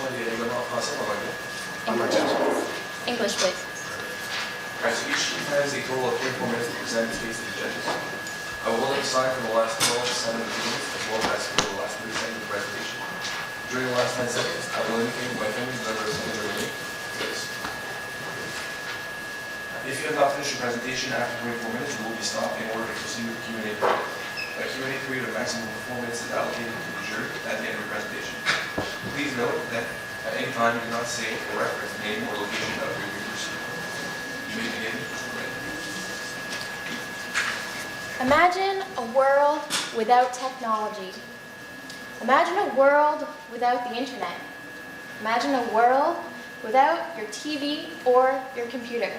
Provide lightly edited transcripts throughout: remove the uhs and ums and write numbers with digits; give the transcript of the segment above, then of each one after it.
présentation est également en français ou en anglais? English, please. Alright, so each team has a total of 34 minutes to present its case to the judges. I will hold up a sign for the last 12 to 17 minutes, as well as for the last 30 seconds of the presentation. During the last 10 seconds, I will indicate with my fingers whenever something will make. If you have not finished your presentation after 24 minutes, you will be stopped in order to proceed with the Q&A period. A Q&A period of maximum of 4 minutes is allocated to the jury at the end of your presentation. Please note that at any time you do not say or reference the name or location of your viewers. You may begin when ready. Imagine a world without technology. Imagine a world without the internet. Imagine a world without your TV or your computer.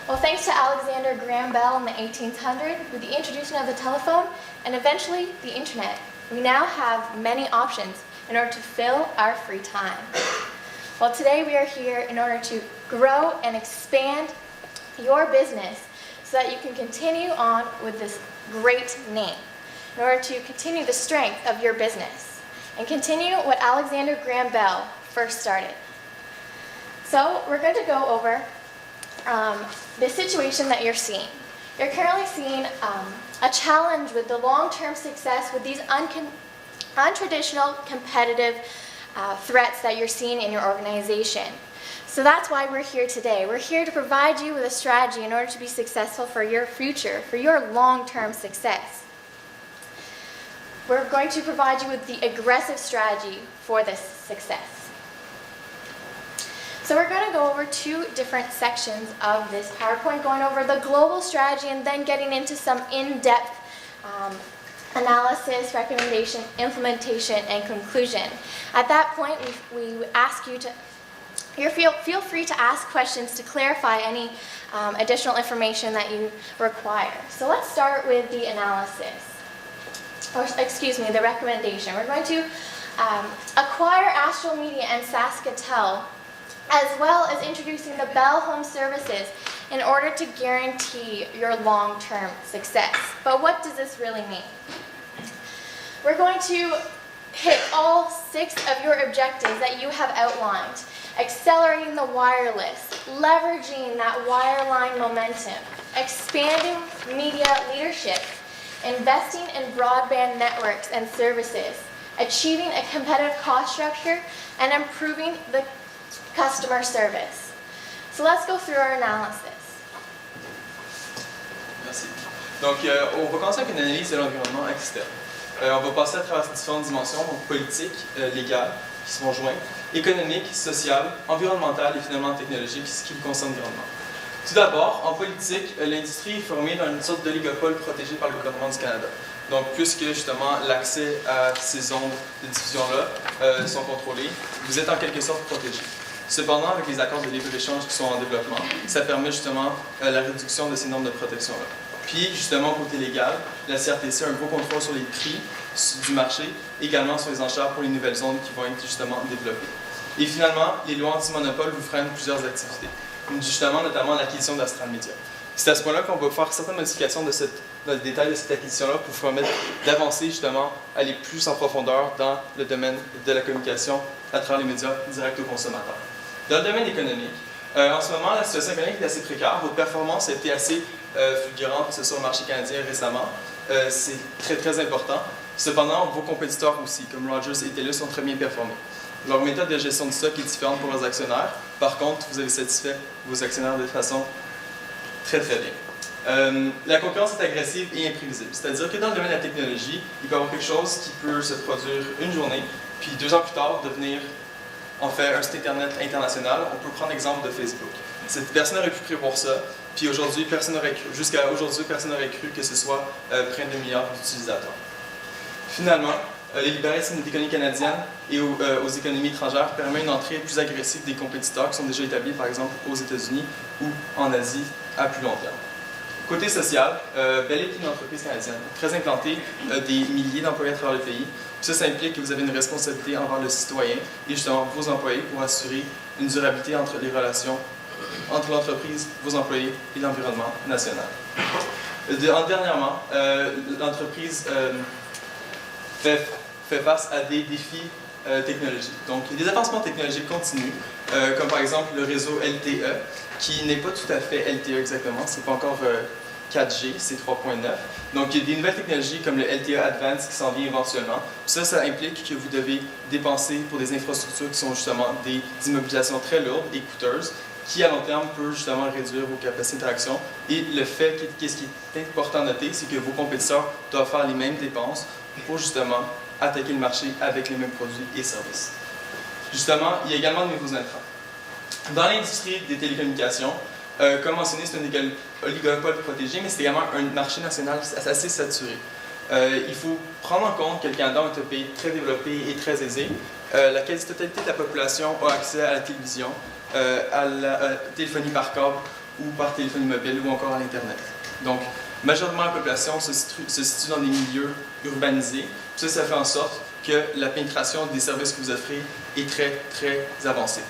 Well, thanks to Alexander Graham Bell in the 1800s, with the introduction of the telephone and eventually the internet, we now have many options in order to fill our free time. Well, today we are here in order to grow and expand your business so that you can continue on with this great name, in order to continue the strength of your business and continue what Alexander Graham Bell first started. So we're going to go over the situation that you're seeing. You're currently seeing a challenge with the long-term success with these untraditional competitive threats that you're seeing in your organization. So that's why we're here today. We're here to provide you with a strategy in order to be successful for your future, for your long-term success. We're going to provide you with the aggressive strategy for this success. So we're going to go over two different sections of this PowerPoint, going over the global strategy and then getting into some in-depth analysis, recommendation, implementation, and conclusion. At that point, we ask you to feel free to ask questions to clarify any additional information that you require. So let's start with the analysis, or excuse me, the recommendation. We're going to acquire Astral Media and Saskatell, as well as introducing the Bell Home Services in order to guarantee your long-term success. But what does this really mean? We're going to hit all 6 of your objectives that you have outlined. Accelerating the wireless, leveraging that wireline momentum, expanding media leadership, investing in broadband networks and services, achieving a competitive cost structure, and improving the customer service. So let's go through our analysis. Merci. Donc, on va commencer avec une analyse de l'environnement externe. On va passer à travers ces différentes dimensions, donc politique, légale, qui se vont joindre, économique, sociale, environnementale et finalement technologique, ce qui concerne l'environnement. Tout d'abord, en politique, l'industrie est formée dans une sorte d'oligopole protégé par le gouvernement du Canada. Donc, puisque justement l'accès à ces ondes de diffusion-là sont contrôlés, vous êtes en quelque sorte protégé. Cependant, avec les accords de libre-échange qui sont en développement, ça permet justement la réduction de ces normes de protection-là. Puis, justement, côté légal, la CRTC a un gros contrôle sur les prix du marché, également sur les enchères pour les nouvelles ondes qui vont être justement développées. Et finalement, les lois anti-monopole vous freinent plusieurs activités, justement, notamment l'acquisition d'Astral Media. C'est à ce point-là qu'on va faire certaines modifications dans le détail de cette acquisition-là pour vous permettre d'avancer justement, aller plus en profondeur dans le domaine de la communication à travers les médias directs aux consommateurs. Dans le domaine économique, en ce moment, la situation économique est assez précaire. Votre performance a été assez fulgurante, que ce soit au marché canadien récemment. C'est très, très important. Cependant, vos compétiteurs aussi, comme Rogers et TELUS, ont très bien performé. Leur méthode de gestion du stock est différente pour leurs actionnaires. Par contre, vous avez satisfait vos actionnaires de façon très, très bien. La concurrence est agressive et imprévisible. C'est-à-dire que dans le domaine de la technologie, il peut y avoir quelque chose qui peut se produire une journée, puis 2 ans plus tard, devenir en fait un site Internet international. On peut prendre l'exemple de Facebook. Personne n'aurait pu prévoir ça, puis aujourd'hui, jusqu'à aujourd'hui, personne n'aurait cru que ce soit près de 2 milliards d'utilisateurs. Finalement, le libéralisme de l'économie canadienne et aux économies étrangères permet une entrée plus agressive des compétiteurs qui sont déjà établis, par exemple, aux États-Unis ou en Asie à plus long terme. Côté social, Bell est une entreprise canadienne très implantée, des milliers d'employés à travers le pays. Ça implique que vous avez une responsabilité envers le citoyen et justement vos employés pour assurer une durabilité entre les relations entre l'entreprise, vos employés et l'environnement national. Dernièrement, l'entreprise fait face à des défis technologiques. Donc, il y a des avancements technologiques continus, comme par exemple le réseau LTE, qui n'est pas tout à fait LTE exactement, c'est pas encore 4G, c'est 3.9. Donc, il y a des nouvelles technologies comme le LTE Advanced qui s'en vient éventuellement. Ça implique que vous devez dépenser pour des infrastructures qui sont justement des immobilisations très lourdes et coûteuses, qui à long terme peut justement réduire vos capacités d'interaction. Et le fait, qu'est-ce qui est important à noter, c'est que vos compétiteurs doivent faire les mêmes dépenses pour justement attaquer le marché avec les mêmes produits et services. Justement, il y a également de nouveaux intrants. Dans l'industrie des télécommunications, comme mentionné, c'est un oligopole protégé, mais c'est également un marché national assez saturé. Il faut prendre en compte que le Canada est un pays très développé et très aisé. La quasi-totalité de la population a accès à la télévision, à la téléphonie par câble ou par téléphonie mobile ou encore à l'Internet. Donc, majoritairement, la population se situe dans des milieux urbanisés. Ça fait en sorte que la pénétration des services que vous offrez est très, très avancée.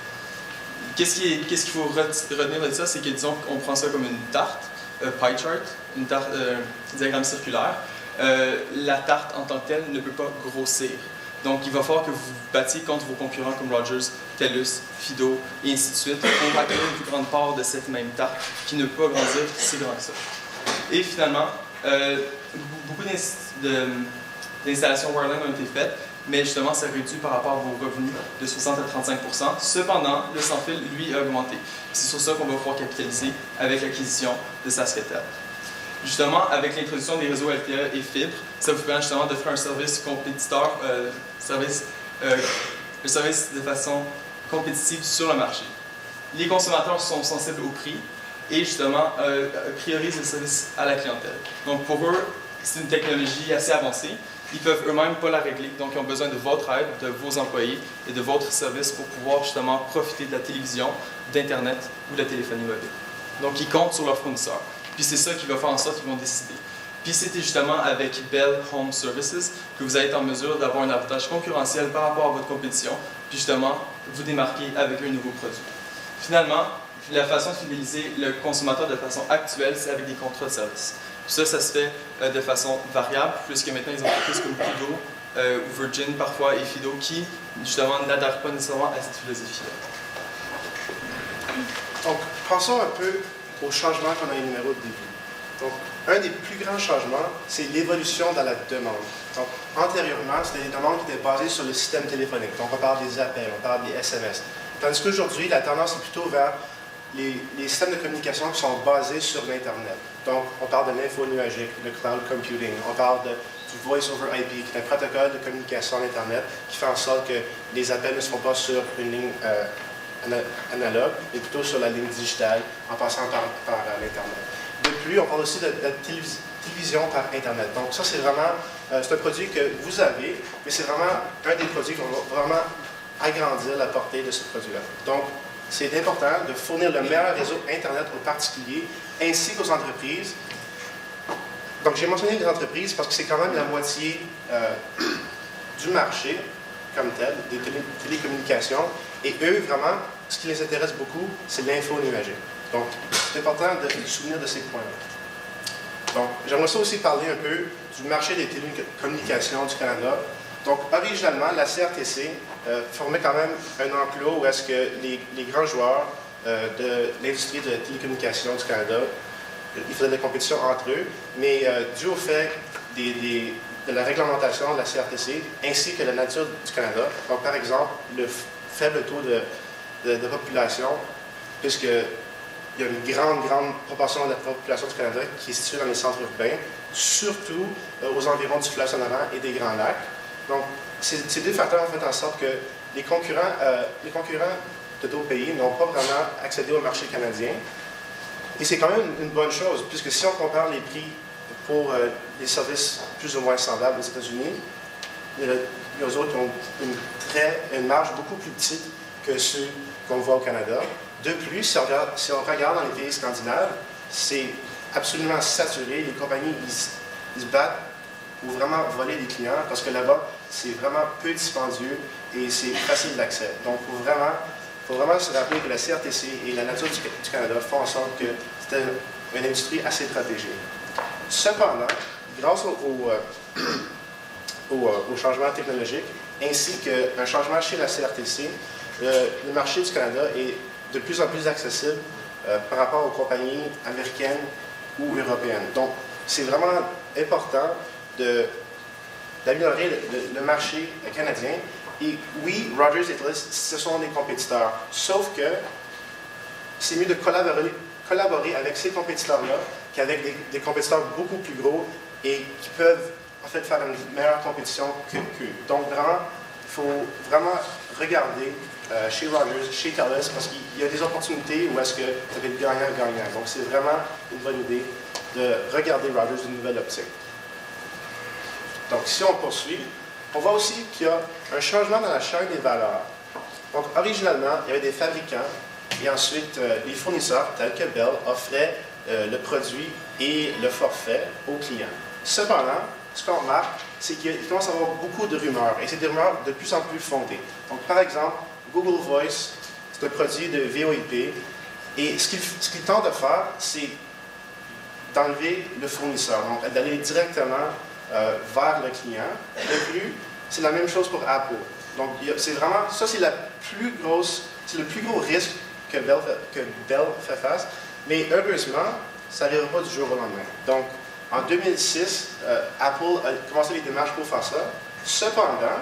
Qu'est-ce qu'il faut retenir de ça? C'est que, disons, on prend ça comme une tarte, pie chart, une tarte, diagramme circulaire. La tarte en tant que telle ne peut pas grossir. Donc, il va falloir que vous vous battiez contre vos concurrents comme Rogers, TELUS, Fido et ainsi de suite pour acquérir une plus grande part de cette même tarte qui ne peut pas grandir si grand que ça. Et finalement, beaucoup d'installations wireline ont été faites, mais justement, ça réduit par rapport à vos revenus de 60 à 35 %. Cependant, le sans-fil, lui, a augmenté. C'est sur ça qu'on va pouvoir capitaliser avec l'acquisition de Saskatoon. Justement, avec l'introduction des réseaux LTE et fibre, ça vous permet justement d'offrir un service compétiteur, un service de façon compétitive sur le marché. Les consommateurs sont sensibles au prix et justement priorisent le service à la clientèle. Donc pour eux, c'est une technologie assez avancée. Ils peuvent eux-mêmes pas la régler, donc ils ont besoin de votre aide, de vos employés et de votre service pour pouvoir justement profiter de la télévision, d'Internet ou de la téléphonie mobile. Donc ils comptent sur leur fournisseur. Puis c'est ça qui va faire en sorte qu'ils vont décider. Puis c'était justement avec Bell Home Services que vous allez être en mesure d'avoir un avantage concurrentiel par rapport à votre compétition, puis justement vous démarquer avec un nouveau produit. Finalement, la façon de fidéliser le consommateur de façon actuelle, c'est avec des contrats de service. Ça se fait de façon variable, puisque maintenant ils ont entreprises comme Fido ou Virgin parfois et Fido qui justement n'adhèrent pas nécessairement à cette philosophie-là. Donc, pensons un peu aux changements qu'on a énumérés au début. Donc, un des plus grands changements, c'est l'évolution dans la demande. Donc, antérieurement, c'était des demandes qui étaient basées sur le système téléphonique. Donc, on parle des appels, on parle des SMS. Tandis qu'aujourd'hui, la tendance est plutôt vers les systèmes de communication qui sont basés sur l'Internet. Donc, on parle de l'info nuagique, le cloud computing, on parle du voice over IP, qui est un protocole de communication à l'Internet qui fait en sorte que les appels ne seront pas sur une ligne analogue, mais plutôt sur la ligne digitale en passant par l'Internet. De plus, on parle aussi de la télévision par Internet. Donc, ça, c'est vraiment c'est un produit que vous avez, mais c'est vraiment un des produits qui va vraiment agrandir la portée de ce produit-là. Donc, c'est important de fournir le meilleur réseau Internet aux particuliers ainsi qu'aux entreprises. Donc, j'ai mentionné les entreprises parce que c'est quand même la moitié du marché comme tel, des télécommunications. Et eux, vraiment, ce qui les intéresse beaucoup, c'est l'info nuagique. Donc, c'est important de se souvenir de ces points-là. Donc, j'aimerais ça aussi parler un peu du marché des télécommunications du Canada. Donc, originalement, la CRTC formait quand même un enclos où est-ce que les grands joueurs de l'industrie de télécommunications du Canada, ils faisaient des compétitions entre eux, mais dû au fait de la réglementation de la CRTC, ainsi que la nature du Canada, donc par exemple, le faible taux de population, puisqu'il y a une grande proportion de la population du Canada qui est située dans les centres urbains, surtout aux environs du fleuve Saint-Laurent et des Grands Lacs. Donc, ces deux facteurs ont fait en sorte que les concurrents de d'autres pays n'ont pas vraiment accédé au marché canadien. Et c'est quand même une bonne chose, puisque si on compare les prix pour les services plus ou moins semblables aux États-Unis, les autres ont une marge beaucoup plus petite que ceux qu'on voit au Canada. De plus, si on regarde dans les pays scandinaves, c'est absolument saturé. Les compagnies, ils se battent pour vraiment voler les clients parce que là-bas, c'est vraiment peu dispendieux et c'est facile d'accès. Donc, il faut vraiment se rappeler que la CRTC et la nature du Canada font en sorte que c'était une industrie assez protégée. Cependant, grâce au changement technologique, ainsi qu'un changement chez la CRTC. Le marché du Canada est de plus en plus accessible par rapport aux compagnies américaines ou européennes. Donc, c'est vraiment important d'améliorer le marché canadien. Et oui, Rogers et TELUS, ce sont des compétiteurs, sauf que c'est mieux de collaborer avec ces compétiteurs-là qu'avec des compétiteurs beaucoup plus gros et qui peuvent en fait faire une meilleure compétition qu'eux. Donc vraiment, il faut vraiment regarder chez Rogers, chez TELUS, parce qu'il y a des opportunités où est-ce que ça va être gagnant-gagnant. Donc c'est vraiment une bonne idée de regarder Rogers d'une nouvelle optique. Donc si on poursuit, on voit aussi qu'il y a un changement dans la chaîne des valeurs. Donc originalement, il y avait des fabricants et ensuite les fournisseurs tels que Bell offraient le produit et le forfait aux clients. Cependant, ce qu'on remarque, c'est qu'il commence à y avoir beaucoup de rumeurs, et c'est des rumeurs de plus en plus fondées. Donc, par exemple, Google Voice, c'est un produit de VoIP, et ce qu'il tente de faire, c'est d'enlever le fournisseur, donc d'aller directement vers le client. De plus, c'est la même chose pour Apple. Donc, c'est vraiment, ça c'est le plus gros risque que Bell fait face, mais heureusement, ça n'arrivera pas du jour au lendemain. Donc, en 2006, Apple a commencé les démarches pour faire ça. Cependant,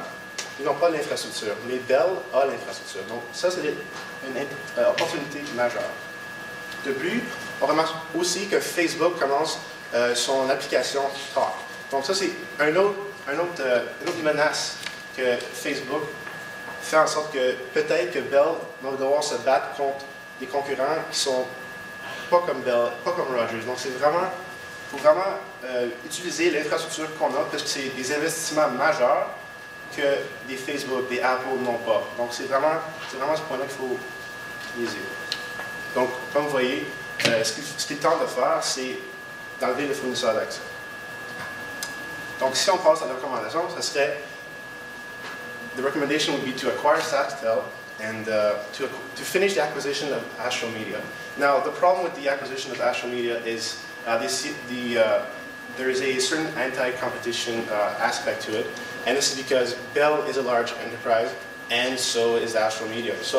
ils n'ont pas l'infrastructure, mais Bell a l'infrastructure. Donc, ça, c'est une opportunité majeure. De plus, on remarque aussi que Facebook commence son application Talk. Donc, ça, c'est une autre menace que Facebook fait en sorte que peut-être que Bell va devoir se battre contre des concurrents qui sont pas comme Bell, pas comme Rogers. Donc, il faut vraiment utiliser l'infrastructure qu'on a parce que c'est des investissements majeurs que des Facebook, des Apple n'ont pas. Donc, c'est vraiment ce point-là qu'il faut viser. Donc, comme vous voyez, ce qu'il tente de faire, c'est d'enlever le fournisseur d'accès. Donc, si on passe à la recommandation, ce serait the recommendation would be to acquire SaskTel and to finish the acquisition of Astral Media. Now, the problem with the acquisition of Astral Media is there is a certain anti-competition aspect to it, and this is because Bell is a large enterprise, and so is Astral Media. So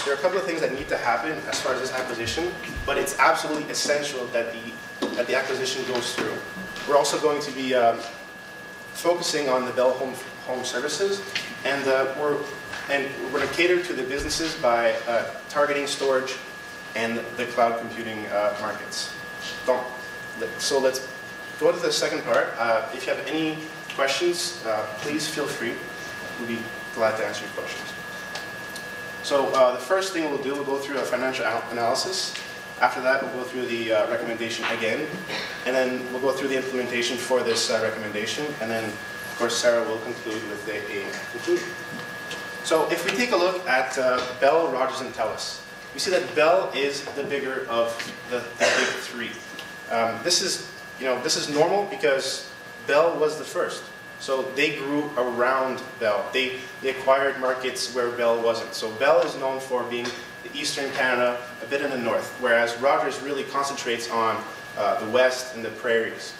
there are a couple of things that need to happen as far as this acquisition, but it's absolutely essential that the acquisition goes through. We're also going to be focusing on the Bell Home Services, and we're going to cater to the businesses by targeting storage and the cloud computing markets. So let's go to the second part. If you have any questions, please feel free. We'll be glad to answer your questions. So the first thing we'll do, we'll go through a financial analysis. After that, we'll go through the recommendation again, and then we'll go through the implementation for this recommendation, and then, of course, Sarah will conclude with a conclusion. So if we take a look at Bell, Rogers, and TELUS, we see that Bell is the bigger of the big three. This is normal because Bell was the first. So they grew around Bell. They acquired markets where Bell wasn't. So Bell is known for being the Eastern Canada, a bit in the north, whereas Rogers really concentrates on the west and the prairies.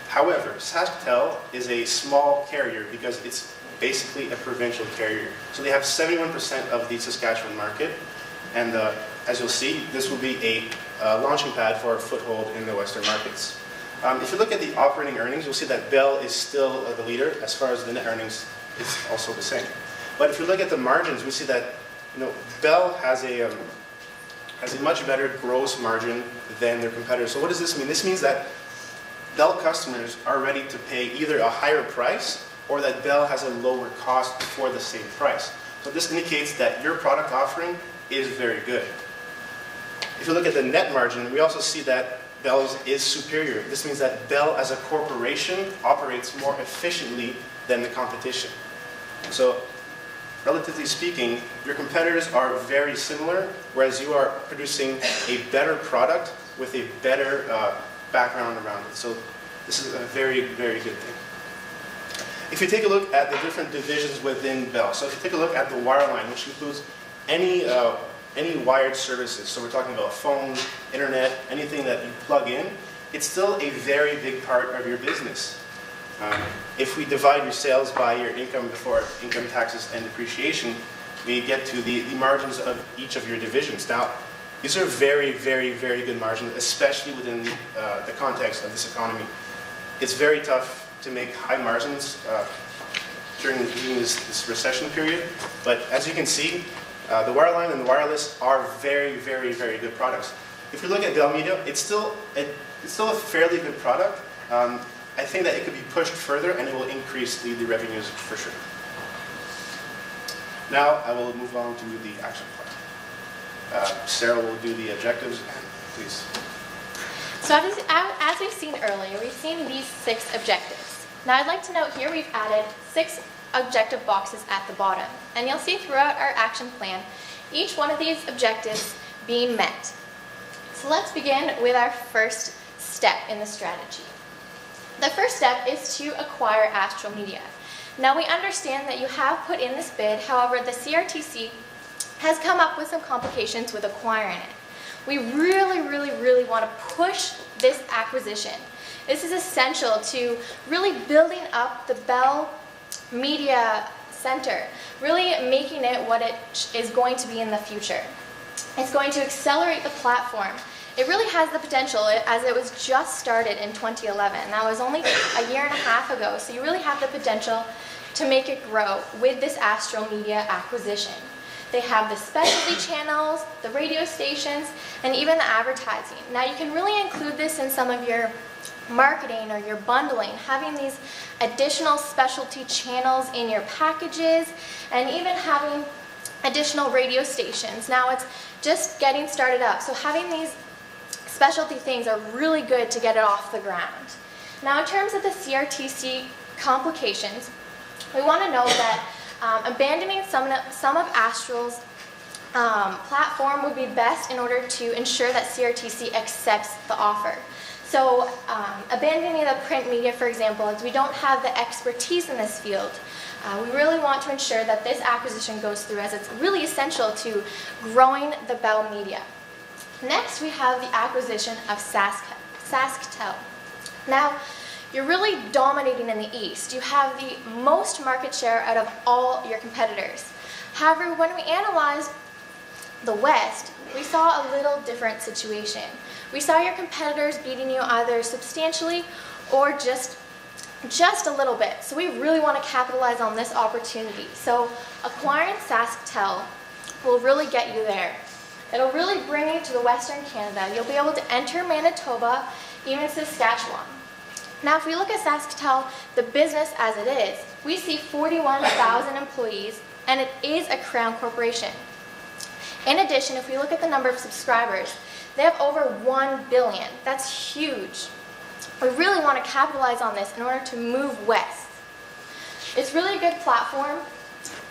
However, SaskTel is a small carrier because it's basically a provincial carrier. So they have 71% of the Saskatchewan market, and as you'll see, this will be a launching pad for a foothold in the western markets. If you look at the operating earnings, you'll see that Bell is still the leader as far as the net earnings is also the same. But if you look at the margins, we see that Bell has a much better gross margin than their competitors. So what does this mean? This means that Bell customers are ready to pay either a higher price or that Bell has a lower cost for the same price. So this indicates that your product offering is very good. If you look at the net margin, we also see that Bell's is superior. This means that Bell as a corporation operates more efficiently than the competition. So, relatively speaking, your competitors are very similar, whereas you are producing a better product with a better background around it. So this is a very, very good thing. If you take a look at the different divisions within Bell, so if you take a look at the wireline, which includes any wired services, so we're talking about phones, internet, anything that you plug in, it's still a very big part of your business. If we divide your sales by your income before income taxes and depreciation, we get to the margins of each of your divisions. Now, these are very, very, very good margins, especially within the context of this economy. It's very tough to make high margins during this recession period, but as you can see, the wireline and the wireless are very, very, very good products. If we look at Bell Media, it's still a fairly good product. I think that it could be pushed further and it will increase the revenues for sure. Now I will move on to the action plan. Sarah will do the objectives, and please. So as we've seen earlier, we've seen these 6 objectives. Now I'd like to note here we've added 6 objective boxes at the bottom. And you'll see throughout our action plan, each one of these objectives being met. So let's begin with our first step in the strategy. The first step is to acquire Astral Media. Now we understand that you have put in this bid, however the CRTC has come up with some complications with acquiring it. We really, really, really want to push this acquisition. This is essential to really building up the Bell Media Center, really making it what it is going to be in the future. It's going to accelerate the platform. It really has the potential, as it was just started in 2011. That was only a year and a half ago, so you really have the potential to make it grow with this Astral Media acquisition. They have the specialty channels, the radio stations, and even the advertising. Now you can really include this in some of your marketing or your bundling, having these additional specialty channels in your packages, and even having additional radio stations. Now it's just getting started up, so having these specialty things are really good to get it off the ground. Now in terms of the CRTC complications, we want to know that abandoning some of Astral's platform would be best in order to ensure that CRTC accepts the offer. So abandoning the print media, for example, as we don't have the expertise in this field, we really want to ensure that this acquisition goes through, as it's really essential to growing the Bell Media. Next, we have the acquisition of SaskTel. Now, you're really dominating in the East. You have the most market share out of all your competitors. However, when we analyzed the West, we saw a little different situation. We saw your competitors beating you either substantially or just a little bit. So we really want to capitalize on this opportunity. So acquiring SaskTel will really get you there. It'll really bring you to the Western Canada. You'll be able to enter Manitoba, even Saskatchewan. Now, if we look at SaskTel, the business as it is, we see 41,000 employees, and it is a Crown corporation. In addition, if we look at the number of subscribers, they have over 1 billion. That's huge. We really want to capitalize on this in order to move west. It's really a good platform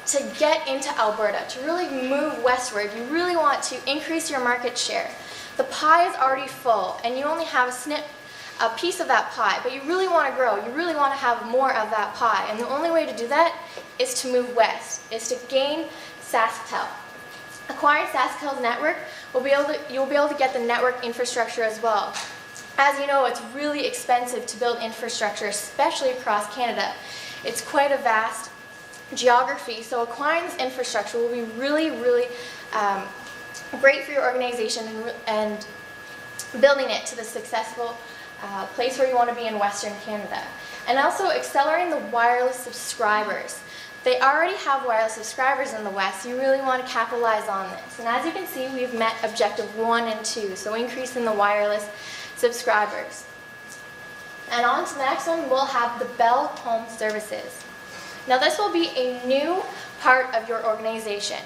to get into Alberta, to really move westward. You really want to increase your market share. The pie is already full, and you only have a piece of that pie, but you really want to grow. You really want to have more of that pie, and the only way to do that is to move west, is to gain SaskTel. Acquiring SaskTel's network, you'll be able to get the network infrastructure as well. As you know, it's really expensive to build infrastructure, especially across Canada. It's quite a vast geography, so acquiring this infrastructure will be really, really great for your organization and building it to the successful place where you want to be in Western Canada. And also accelerating the wireless subscribers. They already have wireless subscribers in the West, so you really want to capitalize on this. And as you can see, we've met objective 1 and 2, so increasing the wireless subscribers. And on to the next one, we'll have the Bell Home Services. Now this will be a new part of your organization.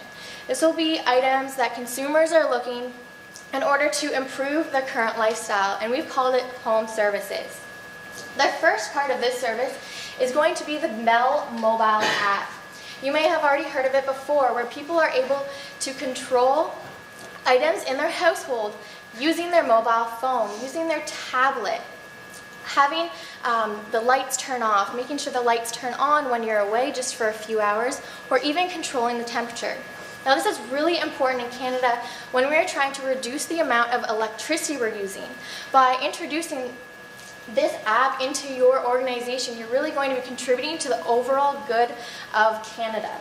This will be items that consumers are looking in order to improve their current lifestyle, and we've called it home services. The first part of this service is going to be the Bell mobile app. You may have already heard of it before, where people are able to control items in their household using their mobile phone, using their tablet, having the lights turn off, making sure the lights turn on when you're away just for a few hours, or even controlling the temperature. Now this is really important in Canada when we are trying to reduce the amount of electricity we're using. By introducing this app into your organization, you're really going to be contributing to the overall good of Canada.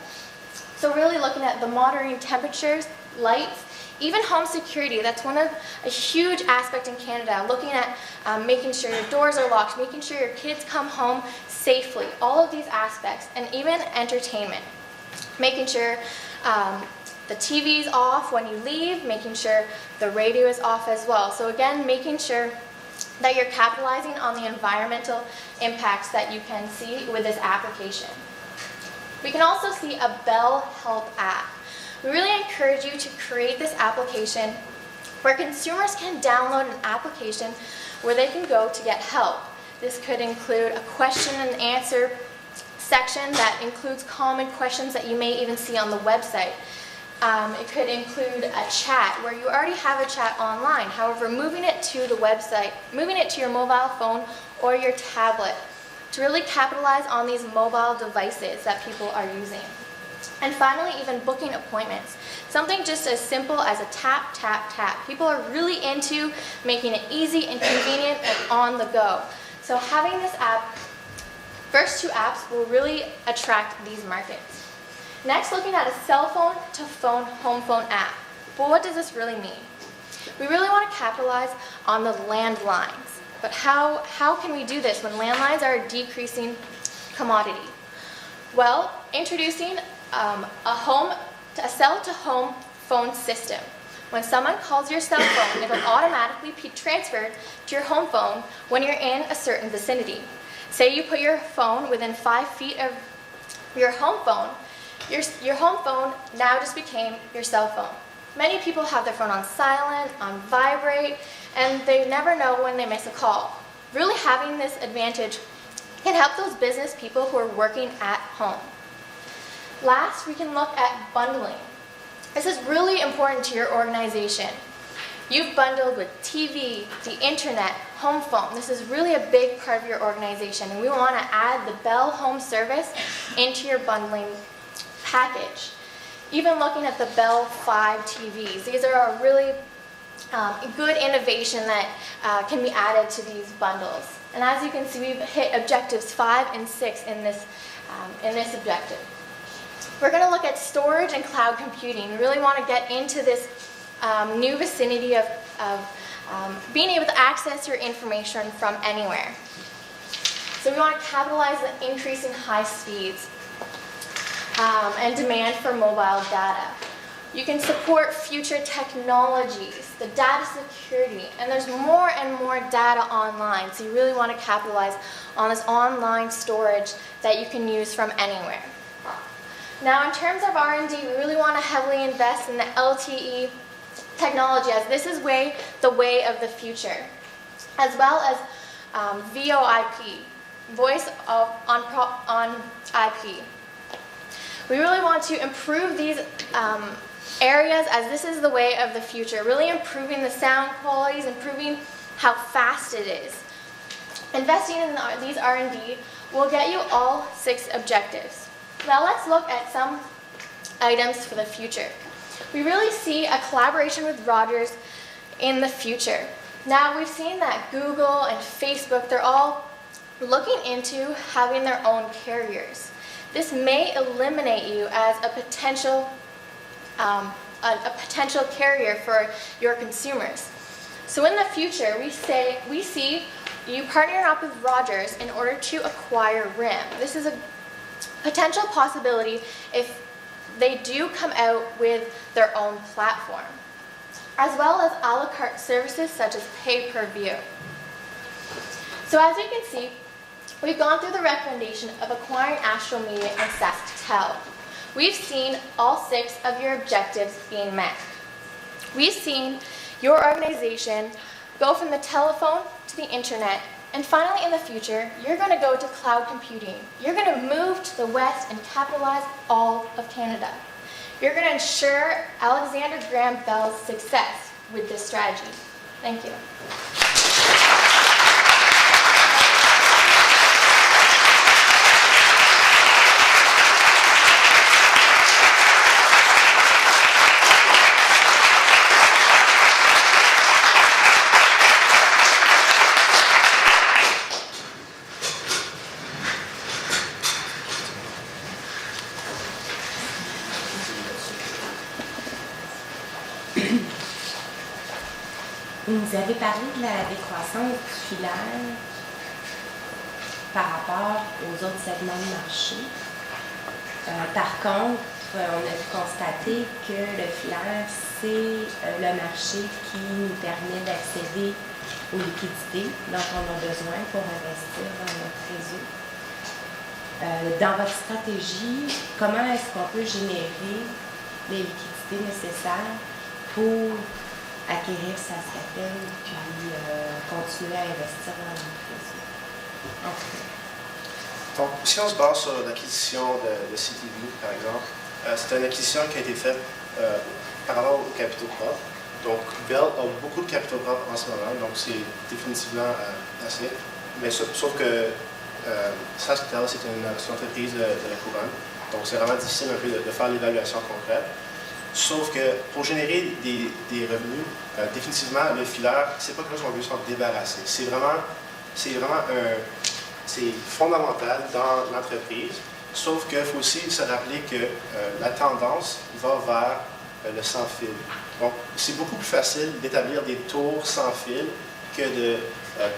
So really looking at the monitoring temperatures, lights, even home security. That's a huge aspect in Canada. Looking at making sure your doors are locked, making sure your kids come home safely. All of these aspects, and even entertainment. Making sure the TV's off when you leave, making sure the radio is off as well. So again, making sure that you're capitalizing on the environmental impacts that you can see with this application. We can also see a Bell Help app. We really encourage you to create this application where consumers can download an application where they can go to get help. This could include a question and answer section that includes common questions that you may even see on the website. It could include a chat where you already have a chat online. However, moving it to the website, moving it to your mobile phone or your tablet to really capitalize on these mobile devices that people are using. And finally, even booking appointments. Something just as simple as a tap, tap, tap. People are really into making it easy and convenient and on the go. So having this app, first two apps will really attract these markets. Next, looking at a cell phone to phone, home phone app. But what does this really mean? We really want to capitalize on the landlines. But how can we do this when landlines are a decreasing commodity? Well, introducing a cell-to-home phone system. When someone calls your cell phone, it will automatically be transferred to your home phone when you're in a certain vicinity. Say you put your phone within 5 feet of your home phone, your home phone now just became your cell phone. Many people have their phone on silent, on vibrate, and they never know when they miss a call. Really having this advantage can help those business people who are working at home. Last, we can look at bundling. This is really important to your organization. You've bundled with TV, the internet, home phone. This is really a big part of your organization, and we want to add the Bell Home Service into your bundling package. Even looking at the Bell 5 TVs, these are a really good innovation that can be added to these bundles. And as you can see, we've hit objectives 5 and 6 in this objective. We're going to look at storage and cloud computing. We really want to get into this new vicinity of being able to access your information from anywhere. So we want to capitalize on the increasing high speeds and demand for mobile data. You can support future technologies, the data security, and there's more and more data online, so you really want to capitalize on this online storage that you can use from anywhere. Now, in terms of R&D, we really want to heavily invest in the LTE technology, as this is the way of the future, as well as VoIP, voice on IP. We really want to improve these areas, as this is the way of the future, really improving the sound qualities, improving how fast it is. Investing in these R&D will get you all 6 objectives. Now let's look at some items for the future. We really see a collaboration with Rogers in the future. Now we've seen that Google and Facebook, they're all looking into having their own carriers. This may eliminate you as a potential carrier for your consumers. So in the future, we see you partnering up with Rogers in order to acquire RIM. This is a potential possibility if they do come out with their own platform, as well as a la carte services such as pay-per-view. So as you can see, we've gone through the recommendation of acquiring Astral Media and SaskTel. We've seen all 6 of your objectives being met. We've seen your organization go from the telephone to the internet, and finally in the future, you're going to go to cloud computing. You're going to move to the west and capitalize all of Canada. You're going to ensure Alexander Graham Bell's success with this strategy. Thank you. Vous avez parlé de la décroissance du filaire par rapport aux autres segments de marché. Par contre, on a pu constater que le filaire, c'est le marché qui nous permet d'accéder aux liquidités dont on a besoin pour investir dans notre réseau. Dans votre stratégie, comment est-ce qu'on peut générer les liquidités nécessaires pour acquérir sa stratégie puis continuer à investir dans notre réseau? Donc, si on se base sur l'acquisition de CTV, par exemple, c'est une acquisition qui a été faite par rapport aux capitaux propres. Donc, Bell a beaucoup de capitaux propres en ce moment, donc c'est définitivement assez. Mais sauf que SaskTel, c'est une entreprise de la couronne, donc c'est vraiment difficile un peu de faire l'évaluation concrète. Sauf que pour générer des revenus, définitivement, le filaire, c'est pas quelque chose qu'on veut s'en débarrasser. C'est fondamental dans l'entreprise, sauf qu'il faut aussi se rappeler que la tendance va vers le sans fil. Donc, c'est beaucoup plus facile d'établir des tours sans fil que de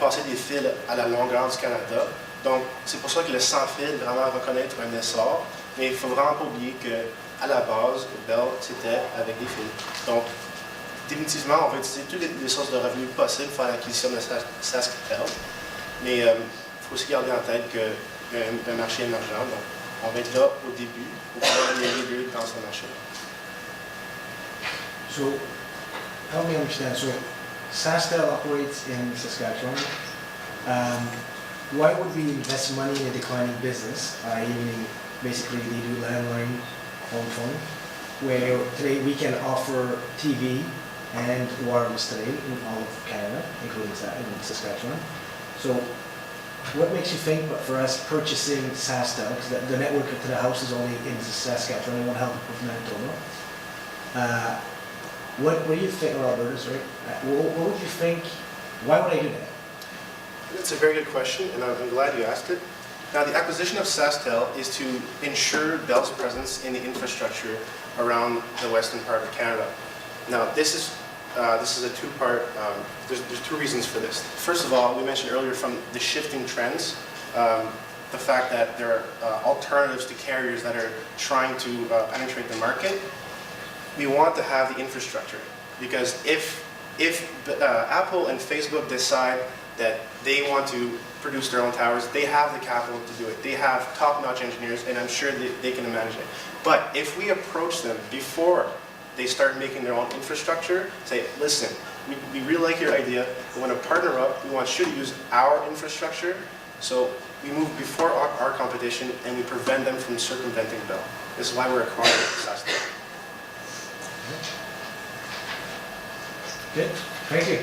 passer des fils à la longueur du Canada. Donc, c'est pour ça que le sans fil vraiment va connaître un essor, mais il ne faut vraiment pas oublier qu'à la base, Bell, c'était avec des fils. Donc, définitivement, on va utiliser toutes les sources de revenus possibles pour faire l'acquisition de SaskTel, mais il faut aussi garder en tête qu'il y a un marché émergent, donc on va être là au début pour pouvoir aller aider dans ce marché. So, help me understand. So, SaskTel operates in Saskatchewan. Why would we invest money in a declining business? Basically, they do landline, home phone, where today we can offer TV and wireless today in all of Canada, including Saskatchewan. So, what makes you think, but for us purchasing SaskTel, because the network to the house is only in Saskatchewan, it won't help with Manitoba. What do you think, or Alberta's, right? What would you think, why would I do that? That's a very good question, and I'm glad you asked it. Now, the acquisition of SaskTel is to ensure Bell's presence in the infrastructure around the western part of Canada. Now, this is a two-part, there's two reasons for this. First of all, we mentioned earlier from the shifting trends, the fact that there are alternatives to carriers that are trying to penetrate the market. We want to have the infrastructure, because if Apple and Facebook decide that they want to produce their own towers, they have the capital to do it. They have top-notch engineers, and I'm sure they can manage it. But if we approach them before they start making their own infrastructure, say, listen, we really like your idea, we want to partner up, we want you to use our infrastructure, so we move before our competition and we prevent them from circumventing Bell. This is why we're acquiring SaskTel. Good, thank you.